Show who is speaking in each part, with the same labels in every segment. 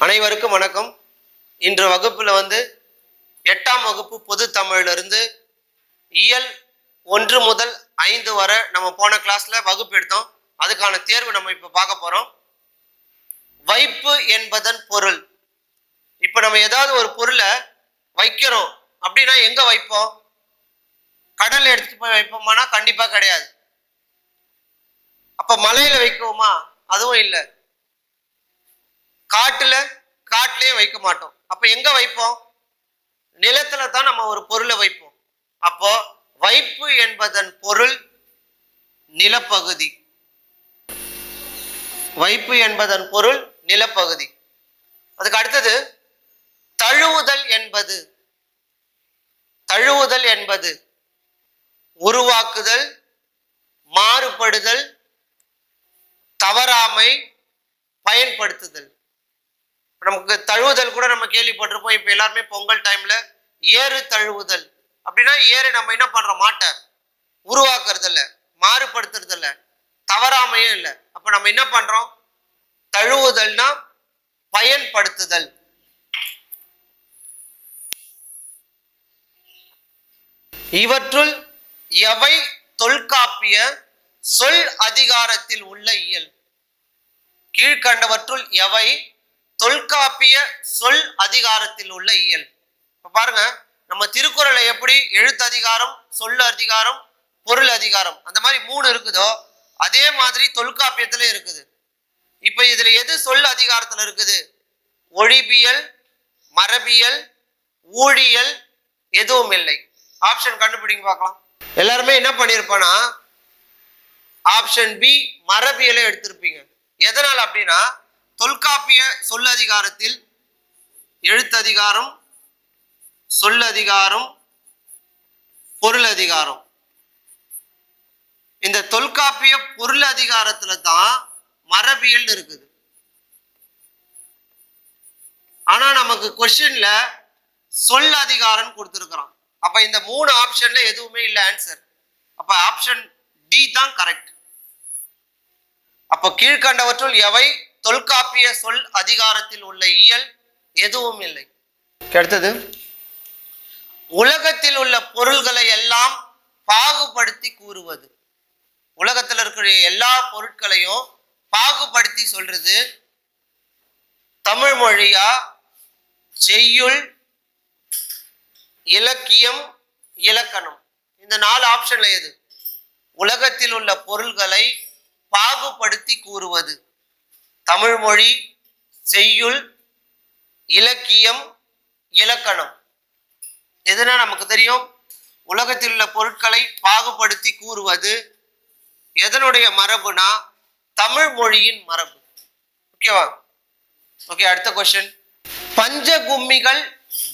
Speaker 1: அனைவருக்கும் வணக்கம். இன்று வகுப்பில் வந்து 8ஆம் வகுப்பு பொது தமிழிலிருந்து இயல் 1 முதல் 5 வரை நம்ம போன கிளாஸ்ல வகுப்பு எடுத்தோம். அதுக்கான தேர்வு நம்ம இப்போ பார்க்க போறோம். வைப்பு என்பதன் பொருள். இப்போ நம்ம ஏதாவது ஒரு பொருளை வைக்கிறோம் அப்படின்னா எங்க வைப்போம்? கடல்ல எடுத்துட்டு போய் வைப்போமானா கண்டிப்பா கிடையாது. அப்ப மலையில வைக்குவோமா? அதுவும் இல்லை. காட்டிலே வைக்க மாட்டோம். அப்ப எங்க வைப்போம்? நிலத்துல தான் நம்ம ஒரு பொருளை வைப்போம். அப்போ வைப்பு என்பதன் பொருள் நிலப்பகுதி. வைப்பு என்பதன் பொருள் நிலப்பகுதி. அதுக்கு அடுத்தது தழுவுதல் என்பது உருவாக்குதல், மாறுபடுதல், தவறாமை, பயன்படுத்துதல். நமக்கு தழுவுதல் கூட நம்ம கேள்விப்பட்டிருப்போம். இப்ப எல்லாருமே பொங்கல் டைம்ல ஏறு தழுவுதல் அப்படின்னா ஏறு நம்ம என்ன பண்றோம்? மாட்டை உருவாக்குறது இல்லை, மாறுபடுத்துறது இல்லை, தவறாமையும் இல்லை. அப்ப நம்ம என்ன பண்றோம்? தழுவுதல்னா பயன்படுத்துதல். இவற்றுள் எவை தொல்காப்பிய சொல் அதிகாரத்தில் உள்ள இயல்? கீழ்கண்டவற்றுள் எவை தொல்காப்பிய சொல் அதிகாரத்தில் உள்ள இயல்? இப்ப பாருங்க, நம்ம திருக்குறளை எப்படி எழுத்து அதிகாரம், சொல் அதிகாரம், பொருள் அதிகாரம் அந்த மாதிரி 3 இருக்குதோ அதே மாதிரி தொல்காப்பியத்துல இருக்குது. இப்ப இதுல எது சொல் அதிகாரத்துல இருக்குது? ஒழிபியல், மரபியல், ஊழியல் எதுவும் இல்லை. ஆப்ஷன் கண்டுபிடிங்க பார்க்கலாம். எல்லாருமே என்ன பண்ணிருப்போம்னா ஆப்ஷன் பி மரபியலை எடுத்திருப்பீங்க. எதனால் அப்படின்னா தொல்காப்பிய சொல் அதிகாரத்தில் எழுத்ததிகாரம், சொல் அதிகாரம், பொருள் அதிகாரம். இந்த தொல்காப்பிய பொருள் அதிகாரத்துல தான் மரபியல் இருக்குது. ஆனா நமக்கு கொஸ்டின்ல சொல் அதிகாரம் கொடுத்திருக்கிறான். அப்ப இந்த 3 ஆப்ஷன்ல எதுவுமே இல்லை ஆன்சர். அப்ப ஆப்ஷன் டி தான் கரெக்ட். அப்ப கீழ்கண்டவற்றுள் எவை தொல்காப்பிய சொல் அதிகாரத்தில் உள்ள இயல்? எதுவும் இல்லை. அடுத்தது உலகத்தில் உள்ள பொருள்களை எல்லாம் பாகுபடுத்தி கூறுவது. உலகத்தில் இருக்கிற எல்லா பொருட்களையும் பாகுபடுத்தி சொல்றது தமிழ் மொழியா, செய்யுள், இலக்கியம், இலக்கணம்? இந்த 4 ஆப்ஷன்ல எது? உலகத்தில் உள்ள பொருள்களை பாகுபடுத்தி கூறுவது தமிழ் மொழி, செய்யுள், இலக்கியம், இலக்கணம். எதுனா நமக்கு தெரியும். உலகத்தில் உள்ள பொருட்களை பாகுபடுத்தி கூறுவது எதனுடைய மரபுனா தமிழ் மொழியின் மரபு. ஓகேவா? ஓகே, அடுத்த கொஸ்டின். பஞ்சகும்மிகள்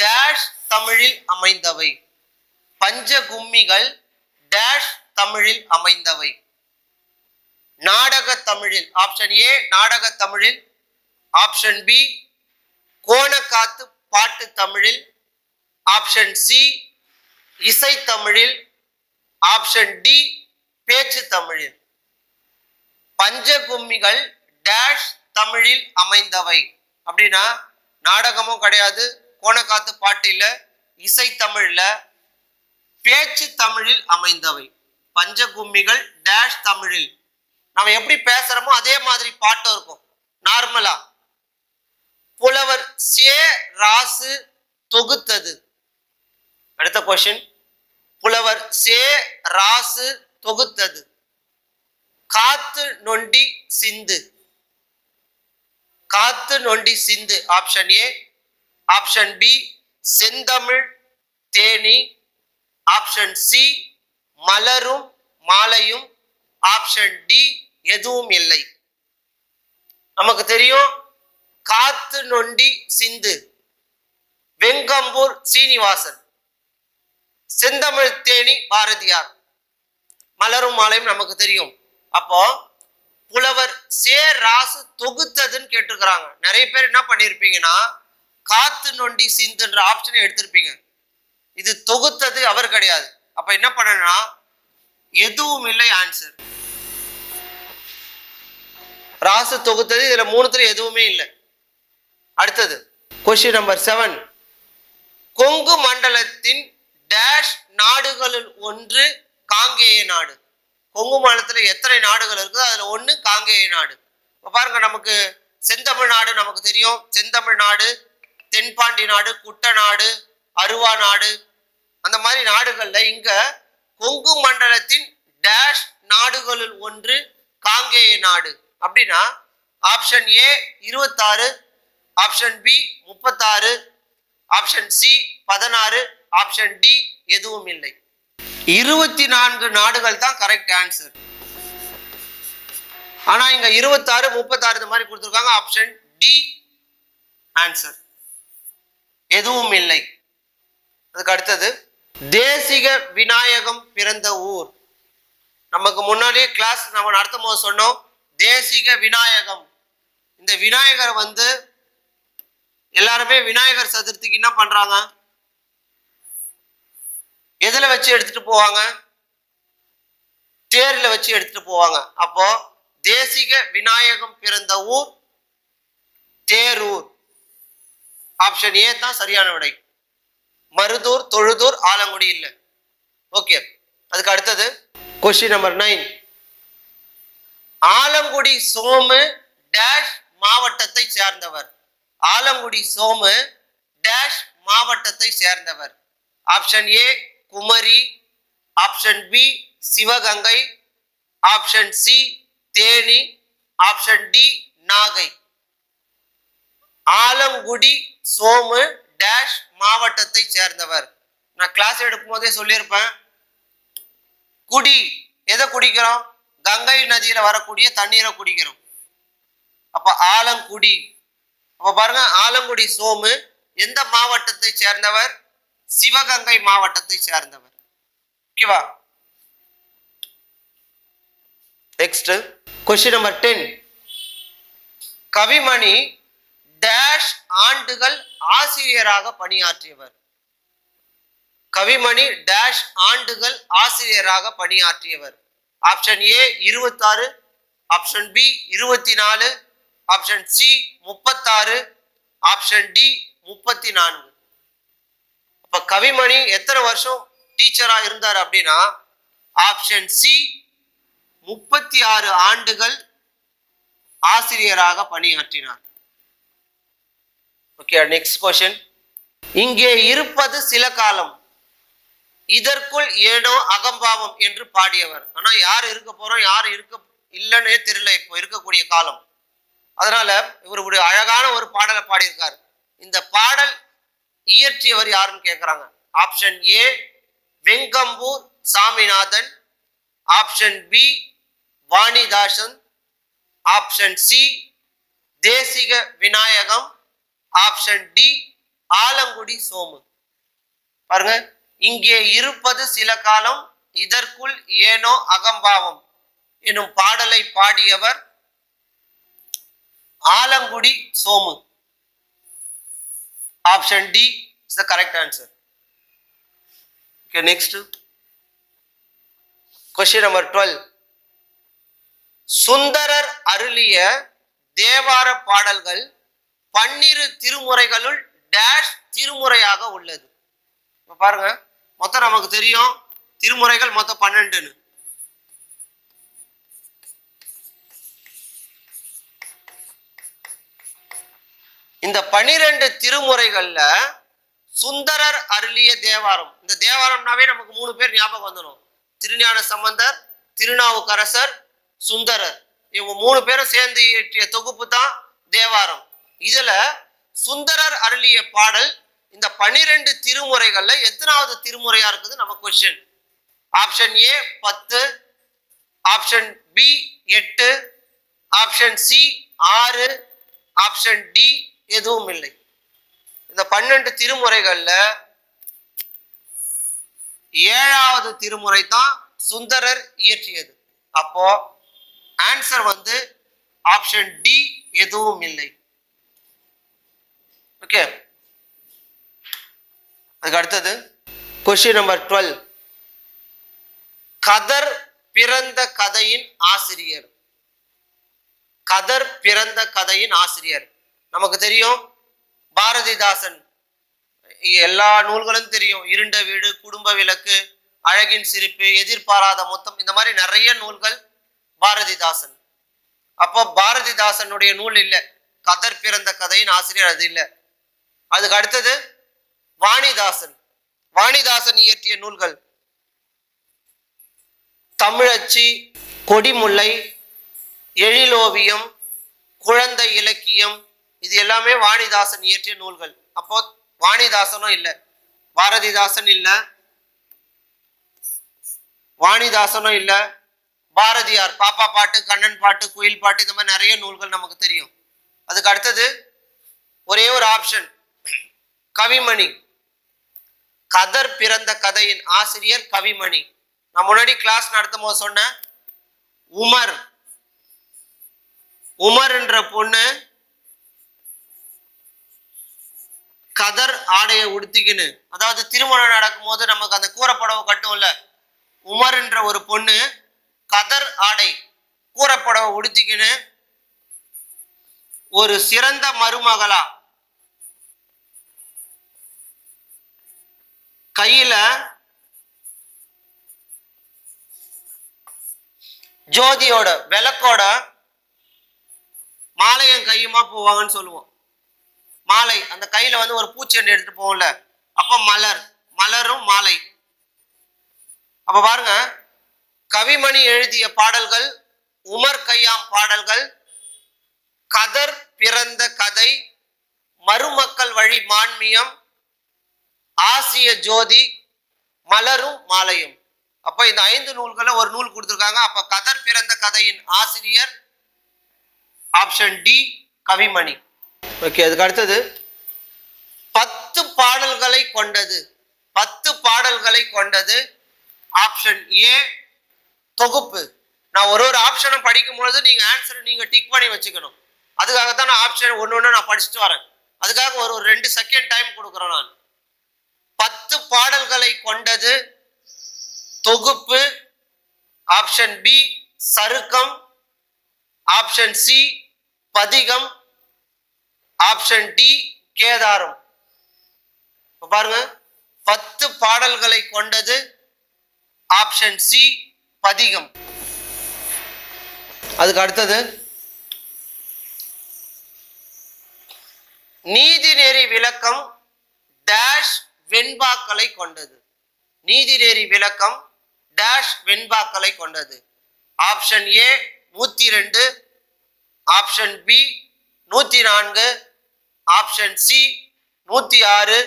Speaker 1: டேஷ் தமிழில் அமைந்தவை. பஞ்சகும்மிகள் டேஷ் தமிழில் அமைந்தவை. நாடக தமிழில். ஆப்ஷன் ஏ நாடக தமிழில், ஆப்ஷன் பி கோணக்காத்து பாட்டு தமிழில், ஆப்ஷன் சி இசை தமிழில், ஆப்ஷன் டி பேச்சு தமிழில். பஞ்சகும்மிகள் டேஷ் தமிழில் அமைந்தவை அப்படின்னா நாடகமும் கிடையாது, கோணக்காத்து பாட்டு இல்லை, இசை தமிழ்ல, பேச்சு தமிழில் அமைந்தவை. பஞ்சகும்மிகள் டேஷ் தமிழில். நம்ம எப்படி பேசுறோமோ அதே மாதிரி பாட்டும் இருக்கும் நார்மலா. புலவர் சே ராசு தொகுத்தது. அடுத்த கொஸ்டின். புலவர் சே ராசு தொகுத்தது காத்து நொண்டி சிந்து. காத்து நொண்டி சிந்து ஆப்ஷன் ஏ, ஆப்ஷன் பி செந்தமிழ் தேனி, ஆப்ஷன் சி மலரும் மாலையும், ஆப்ஷன் டி எதுவும் இல்லை. நமக்கு தெரியும் காத்து நொண்டி சிந்து வெங்கம்பூர் சீனிவாசன், செந்தமிழ் தேனி பாரதியார், மலரும் மாலையும் நமக்கு தெரியும். அப்போ புலவர் சே ராசு தொகுத்ததுன்னு கேட்டிருக்கிறாங்க. நிறைய பேர் என்ன பண்ணிருப்பீங்கன்னா காத்து நொண்டி சிந்துன்ற ஆப்ஷனை எடுத்திருப்பீங்க. இது தொகுத்தது அவர் கிடையாது. அப்ப என்ன பண்ணனா எதுவும் இல்லை ஆன்சர். ராசு தொகுத்தது இதுல 3த்துல எதுவுமே இல்லை. அடுத்தது கொஸ்டின் நம்பர் 7. கொங்கு மண்டலத்தின் டேஷ் நாடுகளில் ஒன்று காங்கேய நாடு. கொங்கு மண்டலத்தில் எத்தனை நாடுகள் இருக்குதோ அதுல ஒன்று காங்கேய நாடு. இப்போ பாருங்க, நமக்கு செந்தமிழ்நாடு நமக்கு தெரியும். செந்தமிழ்நாடு, தென்பாண்டி நாடு, குட்டநாடு, அருவா நாடு, அந்த மாதிரி நாடுகள்ல இங்க கொங்கு மண்டலத்தின் டேஷ் நாடுகளில் ஒன்று காங்கேய நாடு. அப்படின்னா option A 26, option B 36, option C 16, option D எதுவும் இல்லை. 24 நாடுகள் தான் கரெக்ட் ஆன்சர். ஆனா இங்க 26, 36 இந்த மாதிரி கொடுத்திருக்காங்க. ஆப்ஷன் டி ஆன்சர், எதுவும் இல்லை. அதுக்கு அடுத்தது தேசிக விநாயகம் பிறந்த ஊர். நமக்கு முன்னாடியே கிளாஸ் நம்ம நடத்தும் போது சொன்னோம், தேசிக விநாயகம். இந்த விநாயகர் வந்து எல்லாருமே விநாயகர் சதுர்த்திக்கு என்ன பண்றாங்க, எதுல வச்சு எடுத்துட்டு போவாங்க, தேர்ல வச்சு எடுத்துட்டு போவாங்க. அப்போ தேசிக விநாயகம் பிறந்த ஊர் தேரூர். ஆப்ஷன் ஏ தான் சரியான விடை. மருதூர், தொழுதூர், ஆலங்குடி இல்லை. ஓகே, அதுக்கு அடுத்தது question number 9. Alangudi Somu dash மாவட்டத்தை சேர்ந்தவர். ஆலங்குடி சோமு டேஷ் மாவட்டத்தை சேர்ந்தவர். Option A Kumari, option B Sivaganga, option C Theni, option D Nagai. Alangudi Somu dash மாவட்டத்தை சேர்ந்தவர். நான் கிளாஸ் எடுக்கும் போதே சொல்லியிருப்பேன், குடி எதை குடிக்கிறோம், கங்கை நதியில வரக்கூடிய தண்ணீரை குடிக்கிறோம். அப்ப ஆலங்குடி. அப்ப பாருங்க, ஆலங்குடி சோமு எந்த மாவட்டத்தை சேர்ந்தவர், சிவகங்கை மாவட்டத்தை சேர்ந்தவர். ஓகேவா? Next question number 10. Kavimani dash ஆண்டுகள் ஆசிரியராக பணியாற்றியவர். கவிமணி டேஷ் ஆண்டுகள் ஆசிரியராக பணியாற்றியவர். Option A 26, option B 24, option C 36, option D 34. அப்ப கவிமணி எத்தனை வருஷம் டீச்சரா இருந்தார் அப்படின்னா ஆப்ஷன் சி 36 ஆண்டுகள் ஆசிரியராக பணியாற்றினார். Okay, next question. இங்கே இருப்பது சில காலம், இதற்குள் ஏனோ அகம்பாவம் என்று பாடியவர். ஆனா யார் இருக்க போறோம், யார் இருக்க இல்லைன்னே தெரியல இப்போ இருக்கக்கூடிய காலம். அதனால இவர் ஒரு அழகான ஒரு பாடலை பாடியிருக்கார். இந்த பாடல் இயற்றியவர் யாருன்னு கேட்கிறாங்க. Option A Vengampur Saminathan, option B Vanidasan, option C Desika Vinayagam, option D Alangudi Somu. பாருங்க, இங்கே இருப்பது சில காலம், இதற்குள் ஏனோ அகம்பாவம் எனும் பாடலை பாடியவர் Alangudi Somu. Option D is the correct answer. Okay, next question number 12. Sundarar அருளிய தேவார பாடல்கள் 12 திருமுறைகளுள் டேஷ் திருமுறையாக உள்ளது. பாருங்க, மொத்தம் நமக்கு தெரியும் திருமுறைகள் மொத்தம் 12. இந்த 12 திருமுறைகள்ல சுந்தரர் அருளிய தேவாரம். இந்த தேவாரம்னாவே நமக்கு 3 பேர் ஞாபகம் வந்துடும். திருஞான சம்பந்தர், திருநாவுக்கரசர், சுந்தரர். இவங்க 3 பேரும் சேர்ந்து இயற்றிய தொகுப்பு தான் தேவாரம். இதுல சுந்தரர் அருளிய பாடல் இந்த 12 திருமுறைகள்ல எத்தனாவது திருமுறையா இருக்குது நம்ம question. Option A 10, option B 8, option C 6, option D எதுவும் இல்லை. இந்த 12 திருமுறைகள்ல 7வது திருமுறை தான் சுந்தரர் இயற்றியது. அப்போ ஆன்சர் வந்து ஆப்ஷன் டி எதுவும் இல்லை. ஓகே, அதுக்கு அடுத்தது கொஸ்டின் நம்பர் 12. கதர் பிறந்த கதையின் ஆசிரியர். கதர் பிறந்த கதையின் ஆசிரியர் நமக்கு தெரியும் பாரதிதாசன் எல்லா நூல்களும் தெரியும். இருண்ட வீடு, குடும்ப விளக்கு, அழகின் சிரிப்பு, எதிர்பாராத மொத்தம், இந்த மாதிரி நிறைய நூல்கள் பாரதிதாசன். அப்போ பாரதிதாசனுடைய நூல் இல்லை, கதர் பிறந்த கதையின் ஆசிரியர் அது இல்லை. அதுக்கு அடுத்தது வாணிதாசன். வாணிதாசன் இயற்றிய நூல்கள் தமிழச்சி, கொடிமுல்லை, எழிலோவியம், குழந்தை இலக்கியம், இது எல்லாமே வாணிதாசன் இயற்றிய நூல்கள். அப்போ வாணிதாசனும் இல்லை, பாரதிதாசன் இல்லை, வாணிதாசனும் இல்லை. பாரதியார் பாப்பா பாட்டு, கண்ணன் பாட்டு, குயில் பாட்டு, இந்த மாதிரி நிறைய நூல்கள் நமக்கு தெரியும். அதுக்கு அடுத்தது ஒரே ஒரு ஆப்ஷன், கவிமணி. கதர் பிறந்த கதையின் ஆசிரியர் கவிமணி. நான் முன்னாடி கிளாஸ் நடத்தும் போது சொன்ன உமர் என்ற பொண்ணு கதர் ஆடையை உடுத்திக்கின்னு, அதாவது திருமணம் நடக்கும் போது நமக்கு அந்த கூறப்படவை கட்டும்ல, உமர் என்ற ஒரு பொண்ணு கதர் ஆடை கூறப்படவை உடுத்திக்கின்னு ஒரு சிறந்த மருமகளா கையில ஜோதியோட விளக்கோட மாலையும் கையுமா போவாங்கன்னு சொல்லுவோம். மாலை அந்த கையில வந்து ஒரு பூச்செண்டு எடுத்துட்டு போவோம்ல, அப்ப மலரும் மாலை. அப்ப பாருங்க, கவிமணி எழுதிய பாடல்கள், உமர் கய்யாம் பாடல்கள், கதர் பிறந்த கதை, மருமக்கள் வழி மான்மியம், ஆசிய ஜோதி, மலரும் மாலையும். அப்ப இந்த 5 நூல்களை ஒரு நூல் கொடுத்திருக்காங்க. அப்ப கதர் பிறந்த கதையின் ஆசிரியர் ஆப்ஷன் டி கவிமணி. ஓகே, அதுக்கு அடுத்தது 10 பாடல்களை கொண்டது. 10 பாடல்களை கொண்டது ஆப்ஷன் ஏ தொகுப்பு. நான் ஒரு ஆப்ஷனும் படிக்கும் பொழுது நீங்க ஆன்சர் நீங்க டிக் பண்ணி வச்சுக்கணும். அதுக்காகத்தான் நான் ஆப்ஷன் ஒன்று நான் படிச்சுட்டு வரேன். அதுக்காக ஒரு 2 செகண்ட் டைம் கொடுக்குறேன். நான் 10 பாடல்களை கொண்டது தொகுப்பு. ஆப்ஷன் பி சருக்கம், ஆப்ஷன் சி பதிகம், ஆப்ஷன் டி கேதாரம். பாருங்க, 10 பாடல்களை கொண்டது ஆப்ஷன் சி பதிகம். அதுக்கு அடுத்தது நீதிநெறி விளக்கம் டேஷ் வெண்பாக்களை கொண்டது. நீதிநெறி விளக்கம் டேஷ் வெண்பாக்களை கொண்டது. Option A 102, option B 104, option C 106,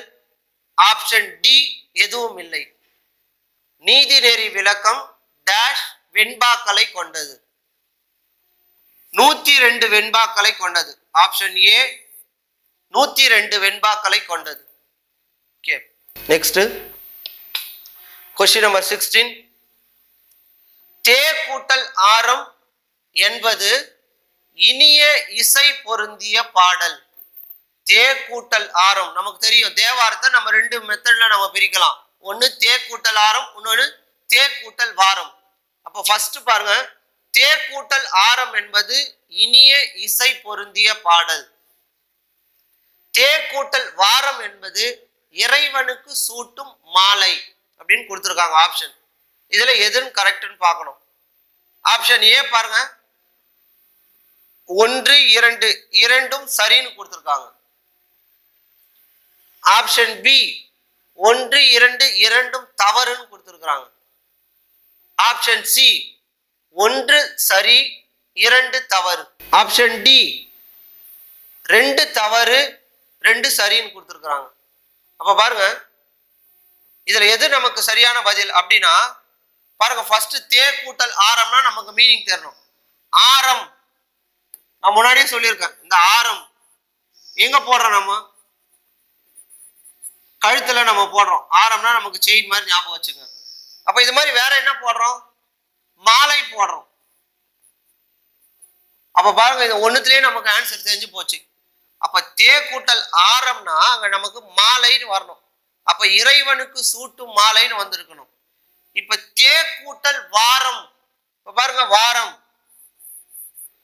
Speaker 1: option D எதுவும் இல்லை. நீதிநெறி விளக்கம் டேஷ் வெண்பாக்களை கொண்டது. 102 வெண்பாக்களை கொண்டது. ஆப்ஷன் ஏ 102 வெண்பாக்களை கொண்டது. Okay, next question number 16. தே கூட்டல் ஆரம் என்பது இனிய இசை பொருந்திய பாடல். தே கூட்டல் ஆரம் நமக்கு தெரியும். தேவாரத்தை நம்ம 2 மெத்தட்ல நம்ம பிரிக்கலாம். ஒன்னு தே கூட்டல் ஆரம், இன்னொன்னு தே கூட்டல் வாரம். அப்போ ஃபர்ஸ்ட் பாருங்க, தே கூட்டல் ஆரம் என்பது இனிய இசை பொருந்திய பாடல். தே கூட்டல் வாரம் என்பது இறைவனுக்கு சூட்டும் மாலை அப்படின்னு கொடுத்துருக்காங்க ஆப்ஷன். இதுல எதுன்னு கரெக்ட்னு பார்க்கணும். ஆப்ஷன் ஏ பாருங்க, 1, 2 இரண்டும் சரின்னு கொடுத்துருக்காங்க. ஆப்ஷன் பி 1, 2 இரண்டும் தவறுன்னு கொடுத்துருக்காங்க. ஆப்ஷன் சி 1 சரி 2 தவறு. ஆப்ஷன் டி 2 தவறு 2 சரின்னு கொடுத்துருக்காங்க. அப்ப பாருங்க, இதுல எது நமக்கு சரியான பதில் அப்படின்னா பாருங்க, ஃபர்ஸ்ட் தே கூட்டல் ஆரம்னா நமக்கு மீனிங் தெரியணும். ஆரம் நான் முன்னாடியே சொல்லியிருக்கேன். இந்த ஆரம் எங்க போடுறோம்? நம்ம கழுத்துல நம்ம போடுறோம். ஆரம்னா நமக்கு செயின் மாதிரி ஞாபகம் வச்சுங்க. அப்ப இது மாதிரி வேற என்ன போடுறோம்? மாலை போடுறோம். அப்ப பாருங்க, இது ஒண்ணுத்திலேயே நமக்கு ஆன்சர் தெரிஞ்சு போச்சு. அப்ப தே கூட்டல் ஆரம்னா அங்க நமக்கு மாலைன்னு வரணும். அப்ப இறைவனுக்கு சூட்டும் மாலைன்னு வந்திருக்கணும். இப்ப தே கூட்டல் வாரம், இப்ப பாருங்க வாரம்,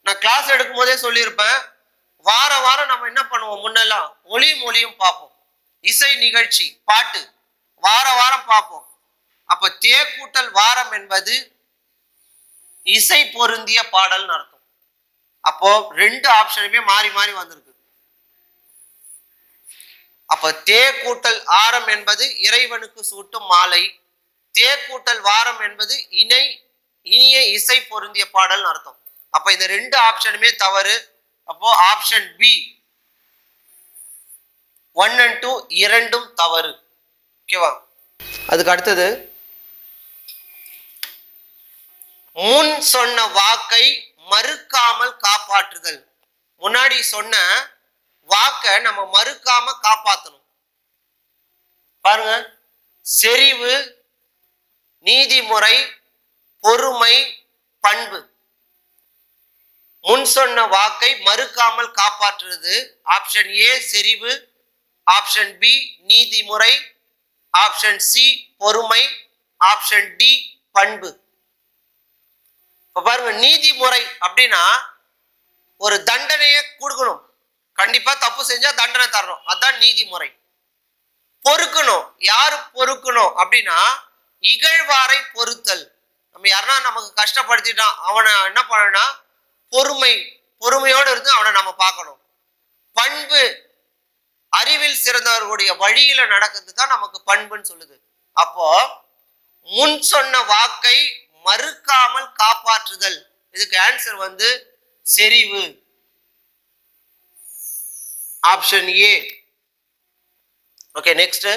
Speaker 1: நான் கிளாஸ் எடுக்கும் போதே சொல்லியிருப்பேன், வாரம் நம்ம என்ன பண்ணுவோம், முன்னெல்லாம் ஒளியும் ஒளியும் பார்ப்போம், இசை நிகழ்ச்சி பாட்டு வாரம் பார்ப்போம். அப்ப தே கூட்டல் வாரம் என்பது இசை பொருந்திய பாடல் அர்த்தம். அப்போ ரெண்டு ஆப்ஷனுமே மாறி மாறி வந்திருக்கு. அப்ப தே கூட்டல் ஆரம் என்பது இறைவனுக்கு சூட்டும் மாலை, தே கூட்டல் வாரம் என்பது இனிய இசை பொருந்திய பாடல் அர்த்தம். அப்ப இந்த ரெண்டு ஆப்ஷனுமே தவறு. அப்போ ஆப்ஷன் பி 1 and 2 இரண்டும் தவறு. ஓகேவா? அதுக்கு அடுத்தது, முன் சொன்ன வாக்கை மறுக்காமல் காப்பாற்றுதல். முன்னாடி சொன்ன வாக்க நம்ம மறுக்காம காப்பாற்றணும். பாருங்க, செறிவு, நீதிமுறை, பொறுமை, பண்பு. முன் சொன்ன வாக்கை மறுக்காமல் காப்பாற்றுறது. ஆப்ஷன் ஏ செறிவு, ஆப்ஷன் பி நீதிமுறை, ஆப்ஷன் சி பொறுமை, ஆப்ஷன் டி பண்பு. இப்ப பாருங்க, நீதிமுறை அப்படின்னா ஒரு தண்டனையை கொடுக்கணும், கண்டிப்பா தப்பு செஞ்சா தண்டனை தரணும், அதான் நீதிமுறை. பொறுக்கணும், யாரு பொறுக்கணும் அப்படின்னா இகழ்வாரை பொறுத்தல். நம்ம யாருன்னா நமக்கு கஷ்டப்படுத்திட்டான், அவனை என்ன பண்ணனா பொறுமையோடு இருந்து அவனை நம்ம பார்க்கணும். பண்பு, அறிவில் சிறந்தவர்களுடைய வழியில நடக்கிறது தான் நமக்கு பண்புன்னு சொல்லுது. அப்போ முன் சொன்ன வாக்கை மறுக்காமல் காப்பாற்றுதல், இதுக்கு ஆன்சர் வந்து செறிவு, option A. Okay, next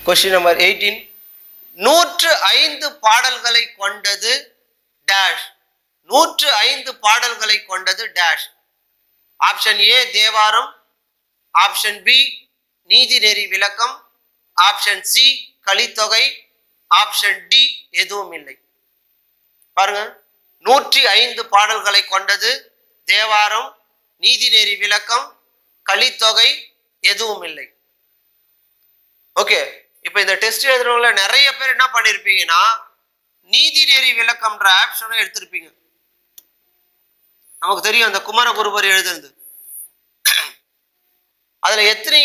Speaker 1: question number 18. 105 பாடல்களை கொண்டது டேஷ். 105 பாடல்களை கொண்டது டேஷ். ஆப்ஷன் ஏ தேவாரம், ஆப்ஷன் பி நீதிநெறி விளக்கம், ஆப்ஷன் சி கலித்தொகை, ஆப்ஷன் டி எதுவும் இல்லை. பாருங்க, 105 பாடல்களை கொண்டது தேவாரம், நீதிநெறி விளக்கம், கலித்தொகை, எதுவும் இல்லை. ஓகே, இப்ப இந்த டெஸ்ட் எழுதுறவங்கள நிறைய பேர் என்ன பண்ணிருப்பீங்கன்னா நீதிநெறி விளக்கம்ன்ற ஆப்ஷனை எடுத்திருப்பீங்க. நமக்கு தெரியும் அந்த குமரகுருபர் எழுதுறது. அதுல எத்தனை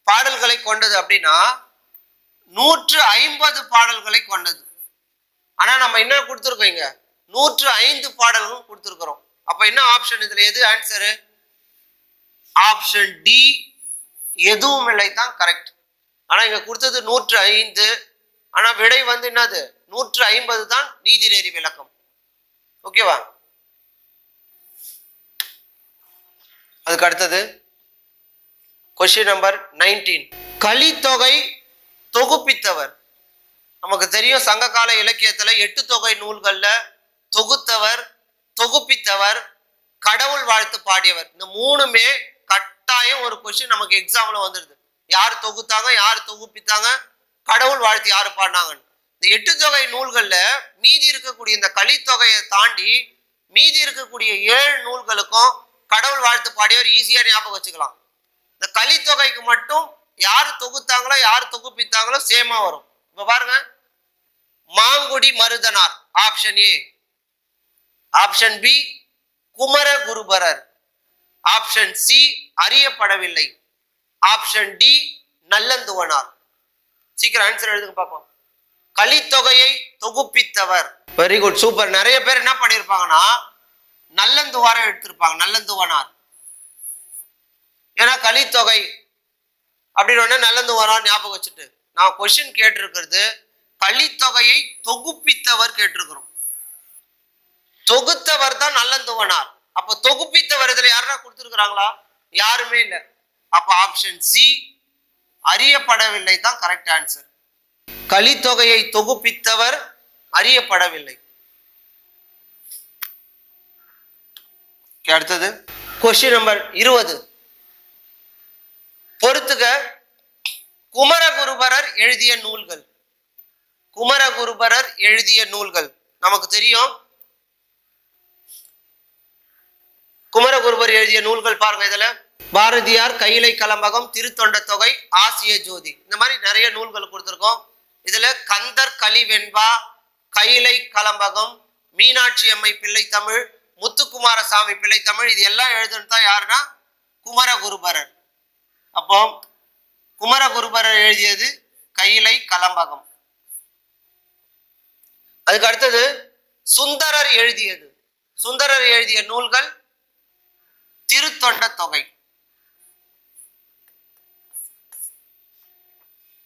Speaker 1: பாடல்களை கொண்டது அப்படின்னா 150 பாடல்களை கொண்டது. ஆனா நம்ம என்ன கொடுத்துருக்கோம், இங்க 105 பாடல்களும் கொடுத்துருக்கிறோம். அப்ப என்ன ஆப்ஷன், இதுல எது ஆன்சரு? ஆப்ஷன் டி எதுவும் இல்லை தான் கரெக்ட். ஆனா இங்க கொடுத்தது 105, ஆனா விடை வந்து என்னது 150 தான் நீதிநெறி விளக்கம். ஓகேவா? அதுக்கு அடுத்தது क्वेश्चन நம்பர் 19. கலித்தொகை தொகுப்பித்தவர். நமக்கு தெரியும் சங்ககால இலக்கியத்துல 8 தொகை நூல்கள்ல தொகுத்தவர், தொகுப்பித்தவர், கடவுள் வாழ்த்து பாடியவர், இந்த மூணுமே கட்டாயம் ஒரு கொஸ்டின் நமக்கு எக்ஸாம்ல வந்துடுது. யார் தொகுத்தாங்க, யார் தொகுப்பித்தாங்க, கடவுள் வாழ்த்து யாரு பாடினாங்கன்னு. இந்த 8 தொகை நூல்கள்ல மீதி இருக்கக்கூடிய இந்த கலித்தொகையை தாண்டி மீதி இருக்கக்கூடிய 7 நூல்களுக்கும் கடவுள் வாழ்த்து பாடியவர் ஈஸியா ஞாபகம் வச்சுக்கலாம். இந்த கலித்தொகைக்கு மட்டும் யார் தொகுத்தாங்களோ யார் தொகுப்பித்தாங்களோ சேமா வரும். இப்ப பாருங்க, மாங்குடி மருதனார் ஆப்ஷன் ஏ, ஆப்ஷன் பி குமரகுருபரர், ஆப்ஷன் சி அறியப்படவில்லை, ஆப்ஷன் டி நல்லந்துவனார். சீக்கிரம் ஆன்சர் எழுதுங்க பார்க்கலாம். கலித்தொகையை தொகுப்பித்தவர். Very good, super. நிறைய பேர் என்ன பண்ணிருப்பாங்கன்னா நல்லந்துவாரை எடுத்திருப்பாங்க, நல்லந்துவனார். ஏன்னா கலித்தொகை அப்படின்னு நல்லந்துவனார் ஞாபகம் வச்சுட்டு, நான் கொஸ்டின் கேட்டிருக்கிறது கலித்தொகையை தொகுப்பித்தவர் கேட்டிருக்கிறோம். தொகுத்தவர் தான் நல்லந்துவனார். அப்ப தொகுப்பித்தவர் இதுல யாரா கொடுத்திருக்கிறாங்களா? யாருமே இல்லை. அப்ப ஆப்ஷன் சி அறியப்படவில்லை தான் கரெக்ட் ஆன்சர். கலித்தொகையை தொகுப்பித்தவர் அறியப்படவில்லை. அடுத்தது क्वेश्चन நம்பர் 20. பொறுத்துக, குமரகுருபரர் எழுதிய நூல்கள். குமரகுருபரர் எழுதிய நூல்கள் நமக்கு தெரியும். குமரகுருபர் எழுதிய நூல்கள் பாருங்க, இதுல பாரதியார், கையிலை கலம்பகம், திருத்தொண்ட தொகை, ஆசிய ஜோதி, இந்த மாதிரி நிறைய நூல்கள் கொடுத்திருக்கோம். இதுல கந்தர் கலிவெண்பா, கையிலை கலம்பகம், மீனாட்சி அம்மை பிள்ளை தமிழ், முத்துக்குமாரசாமி பிள்ளை தமிழ், இது எல்லாம் எழுதுனது தான் யாருன்னா குமரகுருபரர். அப்போ குமரகுருபரர் எழுதியது கையிலை கலம்பகம். அதுக்கு அடுத்தது சுந்தரர் எழுதியது. சுந்தரர் எழுதிய நூல்கள் திருத்தொண்ட தொகை.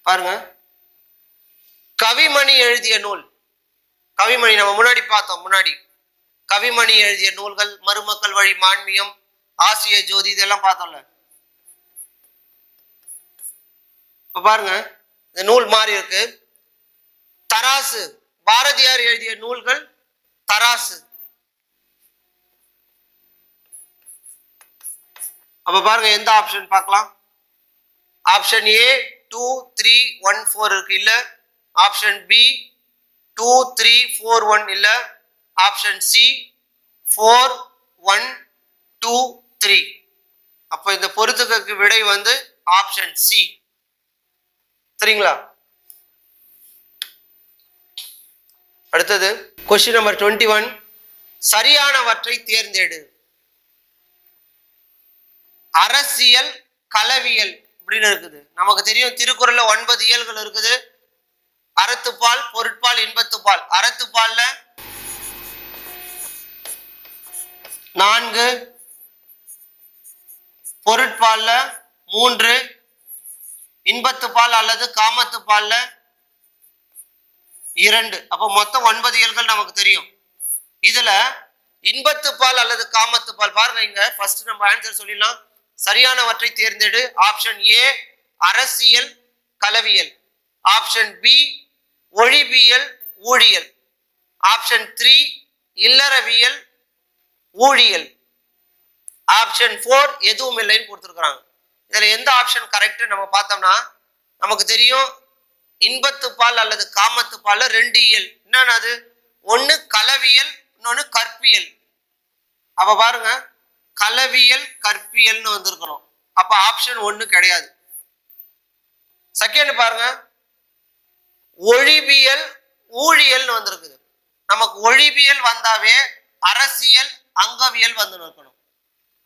Speaker 1: பாருங்க, கவிமணி எழுதிய நூல். கவிமணி நம்ம முன்னாடி பார்த்தோம். முன்னாடி கவிமணி எழுதிய நூல்கள் மருமக்கள் வழி மான்மியம், ஆசிய ஜோதி, இதெல்லாம் பார்த்தோம்ல. இப்ப பாருங்க, இந்த நூல் மாறி இருக்கு. தராசு, பாரதியார் எழுதிய நூல்கள் தராசு. அப்ப பாருங்க, எந்த ஆப்ஷன் பார்க்கலாம். ஆப்ஷன் ஏ 2 3 1 4 இருக்கு இல்ல. ஆப்ஷன் பி 2 3 4 1 இல்ல. Option C 4 1 2 3. அப்ப இந்த பொறுத்துக்கு விடை வந்து ஆப்ஷன் சி. சரிங்களா? அடுத்தது கொஸ்டின் நம்பர் 21. சரியானவற்றை தேர்ந்தெடு. அரசியல், களவியல் அப்படின்னு இருக்குது. நமக்கு தெரியும் திருக்குறள்ல 9 இயல்கள் இருக்குது. அறத்துப்பால், பொருட்பால், இன்பத்துப்பால். அறத்துப்பால்ல 4, பொருட்பால்ல 3, இன்பத்துப்பால் அல்லது காமத்துப்பால்ல 2. அப்ப மொத்தம் 9 இயல்கள் நமக்கு தெரியும். இதுல இன்பத்துப்பால் அல்லது காமத்துப்பால் பாருங்க. இங்க ஃபர்ஸ்ட் நம்ம ஆன்சர் சொல்லிடலாம். சரியானவற்றை தேர்ந்தெடு. ஆப்ஷன் ஏ அரசியல் களவியல். ஆப்ஷன் பி ஒழிபியல் ஊழியல். ஆப்ஷன் 3 இல்லறவியல் ஊழியல். ஆப்ஷன் 4 எதுவும் இல்லைன்னு கொடுத்துருக்காங்க. இதுல எந்த ஆப்ஷன் கரெக்ட் நம்ம பார்த்தோம்னா நமக்கு தெரியும் இன்பத்துப்பால் அல்லது காமத்துப்பால்ல 2 இயல். என்னன்னா அது ஒன்னு களவியல், இன்னொன்னு கற்பியல். அப்ப பாருங்க, களவியல் கற்பியல்னு வந்திருக்கிறோம். அப்ப ஆப்ஷன் 1 கிடையாது. செகண்ட் பாருங்க, ஒழிபியல் ஊழியல்னு வந்திருக்குது. நமக்கு ஒழிபியல் வந்தாவே அரசியல் அங்கவியல் வந்து இருக்கணும்.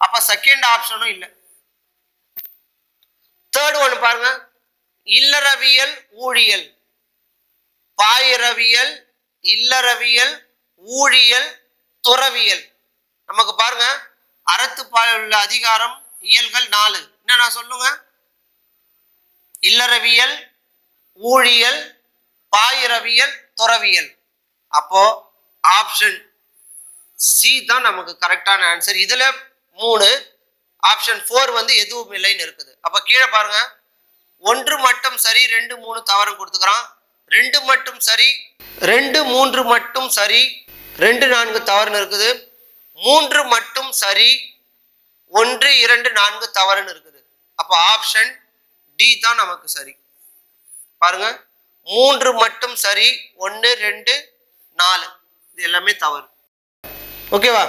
Speaker 1: அப்ப செகண்ட் ஆப்ஷனும் இல்லை. தேர்ட் ஒன் பாருங்க, இல்லறவியல் ஊழியல். பாயிரவியல், இல்லறவியல், ஊழியல், துறவியல். நமக்கு பாருங்க, அறத்துப்பால் உள்ள அதிகாரம் இயல்கள் 4. என்ன சொல்லுங்க, இல்லறவியல், ஊழியல், பாயிரவியல், துறவியல். அப்போ ஆப்ஷன் சி தான் நமக்கு கரெக்டான ஆன்சர். இதுல 3, ஆப்ஷன் 4 வந்து எதுவும் இல்லைன்னு இருக்குது. அப்ப கீழே பாருங்க, 1 மட்டும் சரி, 2 3 தவறு கொடுத்துக்கிறான். 2 மட்டும் சரி, 2 3 மட்டும் சரி, 2 4 தவறுன்னு இருக்குது. 3 மட்டும் சரி, 1 2 4 தவறுன்னு இருக்குது. அப்ப ஆப்ஷன் டி தான் நமக்கு சரி. பாருங்க, 3 மட்டும் சரி, 1 2 4 இது எல்லாமே தவறு. ஓகேவா?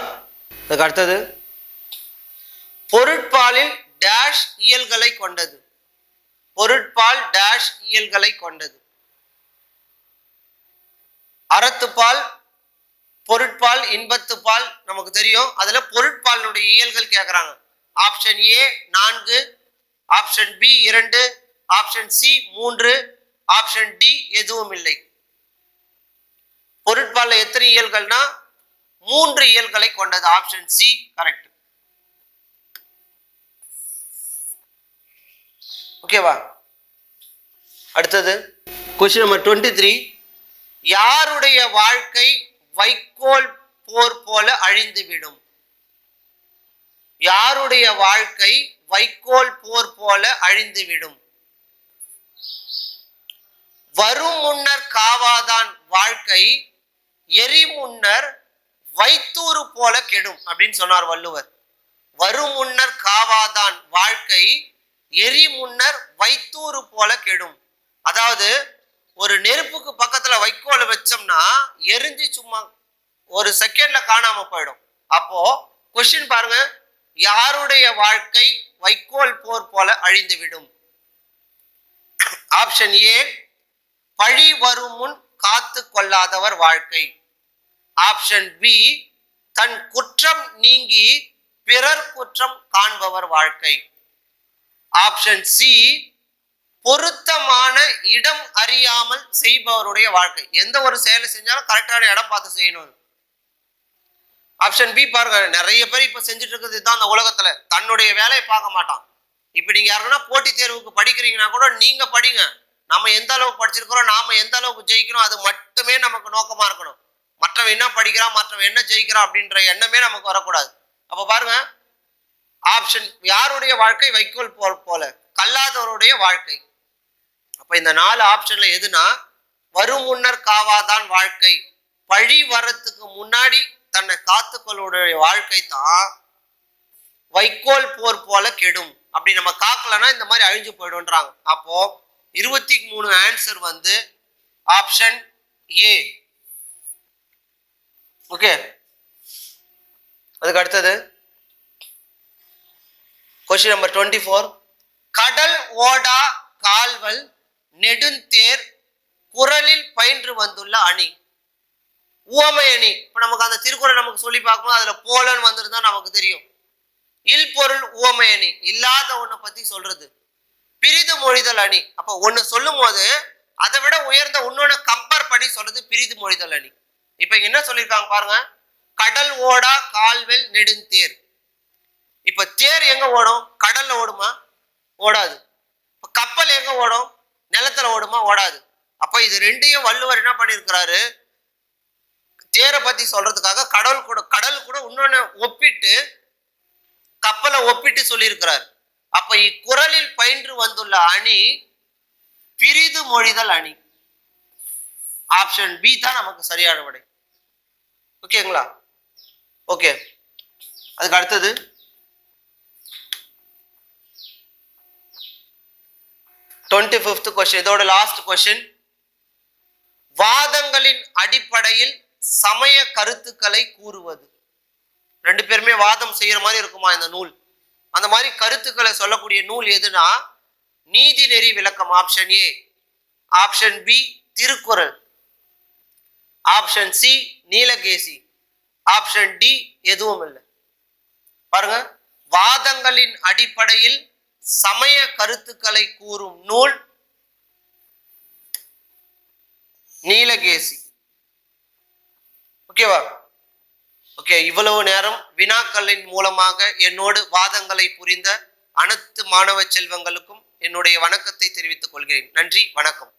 Speaker 1: அதுக்கு அடுத்தது பொருட்பாலில் டேஷ் இயல்களை கொண்டது. பொருட்பால் டேஷ் இயல்களை கொண்டது. அறத்துப்பால், பொருட்பால், இன்பத்துப்பால் நமக்கு தெரியும். அதுல பொருட்பாலினுடைய இயல்கள் கேட்கறாங்க. Option A 4, option B 2, option C 3, option D எதுவும் இல்லை. பொருட்பால்ல எத்தனை இயல்கள்னா 3 இயல்களை கொண்டது. Option C correct. ஓகேவா? அடுத்தது கொஸ்டின் நம்பர் 23. யாருடைய வாழ்க்கை வைக்கோல் போர் போல அழிந்துவிடும்? யாருடைய வாழ்க்கை வைக்கோல் போர் போல அழிந்துவிடும்? வரும் முன்னர் காவாதான் வாழ்க்கை எரி முன்னர் வைத்தூறு போல கெடும் அப்படின்னு சொன்னார் வள்ளுவர். வரும் முன்னர் காவாதான் வாழ்க்கை எரி முன்னர் வைத்தூறு போல கெடும். அதாவது ஒரு நெருப்புக்கு பக்கத்துல வைக்கோலை வச்சோம்னா எரிஞ்சு சும்மா ஒரு செகண்ட்ல காணாம போயிடும். அப்போ கொஸ்டின் பாருங்க, யாருடைய வாழ்க்கை வைக்கோல் போர் போல அழிந்துவிடும்? ஆப்ஷன் ஏ பழி வரும் முன் காத்து கொள்ளாதவர் வாழ்க்கை. ஆப்ஷன் பி தன் குற்றம் நீங்கி பிறர் குற்றம் காண்பவர் வாழ்க்கை. ஆப்ஷன் சி பொருத்தமான இடம் அறியாமல் செய்பவருடைய வாழ்க்கை. எந்த ஒரு செயலை செஞ்சாலும் கரெக்டான இடம் பார்த்து செய்யணும். ஆப்ஷன் பி பாருங்க, நிறைய பேர் இப்ப செஞ்சுட்டு இருக்கிறது இதுதான் அந்த உலகத்துல. தன்னுடைய வேலையை பார்க்க மாட்டான். இப்ப நீங்க யாருன்னா போட்டித் தேர்வுக்கு படிக்கிறீங்கன்னா கூட நீங்க படிங்க, நம்ம எந்த அளவுக்கு படிச்சிருக்கிறோம், நாம எந்த அளவுக்கு ஜெயிக்கிறோம், அது மட்டுமே நமக்கு நோக்கமா இருக்கணும். மற்றவன் என்ன படிக்கிறான், மற்றவன் என்ன ஜெயிக்கிறான் அப்படின்ற எண்ணமே நமக்கு வரக்கூடாது. அப்ப பாருங்க, ஆப்ஷன் யாருடைய வாழ்க்கை, வைக்கோல் போல கல்லாதவருடைய வாழ்க்கை. அப்ப இந்த 4 ஆப்ஷன்ல எதுனா, வரும் முன்னர் காவாதான் வாழ்க்கை, பழி வரத்துக்கு முன்னாடி தன்னை காத்துக்கொள்ளுடைய வாழ்க்கை தான் வைக்கோல் போல கெடும். அப்படி நம்ம காக்கலன்னா இந்த மாதிரி அழிஞ்சு போயிடும்ன்றாங்க. அப்போ 23 ஆன்சர் வந்து ஆப்ஷன் ஏ. ஓகே, அதுக்கு அடுத்தது கொஸ்டின் நம்பர் 24. கடல் ஓடா கால்வல் நெடுந்தேர் குரலில் பயின்று வந்துள்ள அணி. உவமை அணி. இப்ப நமக்கு அந்த திருக்குறள் நமக்கு சொல்லி பார்க்கும்போது அதுல போலன்னு வந்திருந்தா நமக்கு தெரியும். இல் பொருள் உவமை அணி, இல்லாத ஒண்ணை பத்தி சொல்றது. பிரிது மொழிதல் அணி. அப்ப ஒண்ணு சொல்லும் போது அதை விட உயர்ந்த இன்னொன்னு கம்பேர் பண்ணி சொல்றது பிரிது மொழிதல் அணி. இப்ப என்ன சொல்லியிருக்காங்க பாருங்க, கடல் ஓடா கால்வெல் நெடுந்தேர். இப்ப தேர் எங்க ஓடும், கடல்ல ஓடுமா, ஓடாது. கப்பல் எங்க ஓடும், நிலத்துல ஓடுமா, ஓடாது. அப்ப இது ரெண்டையும் வள்ளுவர் என்ன பண்ணிருக்கிறாரு, தேரை பத்தி சொல்றதுக்காக கடல் கூட இன்னொன்னு ஒப்பிட்டு, கப்பலை ஒப்பிட்டு சொல்லியிருக்கிறார். அப்ப இக்குறளில் பயின்று வந்துள்ள அணி பிரிது மொழிதல் அணி. ஆப்ஷன் பி தான் நமக்கு சரியான விடை. ஓகேங்களா? ஓகே, அதுக்கு அடுத்தது 25th கொஸ்டின், இதோட லாஸ்ட் கொஸ்டின். வாதங்களின் அடிப்படையில் சமய கருத்துக்களை கூறுவது. ரெண்டு பேருமே வாதம் செய்யற மாதிரி இருக்குமா இந்த நூல். அந்த மாதிரி கருத்துக்களை சொல்லக்கூடிய நூல் எதுனா Neethi Neri Vilakkam. Option A. Option B Thirukkural. Option C Neelakesi. Option D எதுவும் இல்லை. பாருங்க, வாதங்களின் அடிப்படையில் சமய கருத்துக்களை கூறும் நூல் நீலகேசி. ஓகேவா? ஓகே, இவ்வளவு நேரம் வினாக்களின் மூலமாக என்னோடு வாதங்களை புரிந்த அனைத்து மாணவ செல்வங்களுக்கும் என்னுடைய வணக்கத்தை தெரிவித்துக் கொள்கிறேன். நன்றி, வணக்கம்.